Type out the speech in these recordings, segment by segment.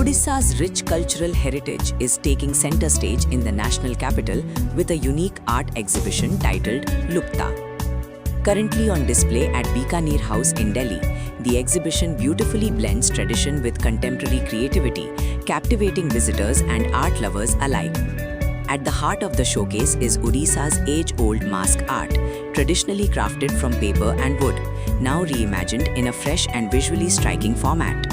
Odisha's rich cultural heritage is taking center stage in the national capital with a unique art exhibition titled Lupta. Currently on display at Bikaner House in Delhi, the exhibition beautifully blends tradition with contemporary creativity, captivating visitors and art lovers alike. At the heart of the showcase is Odisha's age-old mask art, traditionally crafted from paper and wood, now reimagined in a fresh and visually striking format.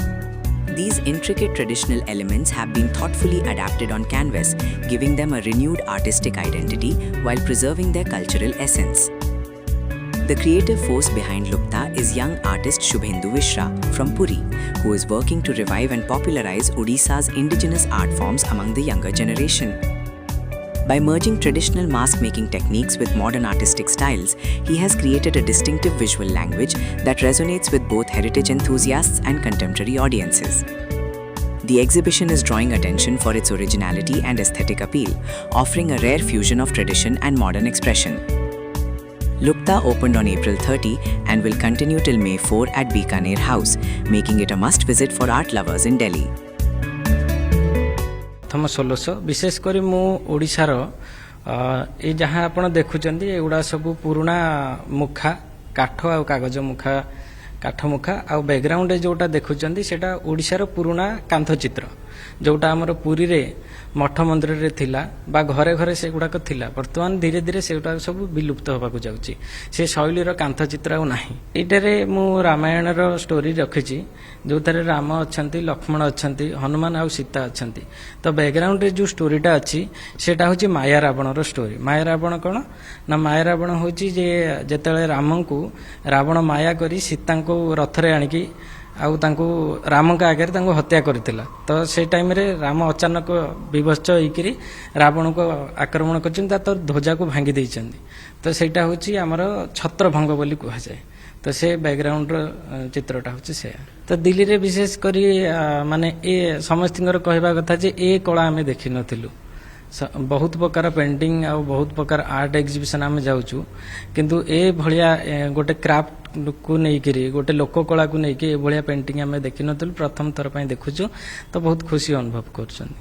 These intricate traditional elements have been thoughtfully adapted on canvas, giving them a renewed artistic identity while preserving their cultural essence. The creative force behind Lupta is young artist Shubhendu Vishra from Puri, who is working to revive and popularize Odisha's indigenous art forms among the younger generation. By merging traditional mask-making techniques with modern artistic styles, he has created a distinctive visual language that resonates with both heritage enthusiasts and contemporary audiences. The exhibition is drawing attention for its originality and aesthetic appeal, offering a rare fusion of tradition and modern expression. Lupta opened on April 30 and will continue till May 4 at Bikaner House, making it a must-visit for art lovers in Delhi. प्रथम 1600 विशेषकर मु ओडिशार ये जहाँ आप देखुंट एगुड़ा सब पुराणा मुखा काठ आ कागज मुखा काठ मुखा आ बैकग्राउंड जोटा देखुंट सेटा ओडिशार पुराणा कांथचित्र जोटा आमर पुरी रे मठ मंदिर रे थिला बा घरे घरे से गुड़ाक थिला वर्तमान धीरे धीरे से सब विलुप्त होबाकू जाउची से शैलीर कांथचित्र आ नाही एटारे मु रामायण रो स्टोरी रखिची जोथारे राम अछंती लक्ष्मण अछंती हनुमान आ सीता अछंती तो बैकग्राउंड रे जो स्टोरीटा अछि सेटा होची माया रावण रो स्टोरी माया रावण कोन ना माया रावण होची जे जेतेले रामन को रावण माया करी सीता को रथरे आनिकी आउ तांको राम का आगे तांको हत्या करथिला तो से टाइम रे राम अचानक विवश होइकरी रावण को आक्रमण करछन तो ध्वजा को भांगी दैछन्ती तो सेटा होची हमर छत्रभंग बोली कहा जाए तो से बैकग्राउंड चित्रटा होची से तो दिल्ली रे विशेष करी माने ए समस्तिंगर कहबा कथा जे ए कला हमें देखि नथिलु बहुत प्रकार पेंटिंग आ बहुत प्रकार आर्ट एग्जिबिशन आम जाऊँ किंतु ए भलिया गोटे क्राफ्ट को नहीं गोटे लोक कला को नहीं ए भलिया पेंटिंग आम देखि नथिलु प्रथम थर पई देखुछु तो बहुत खुशी अनुभव करछन।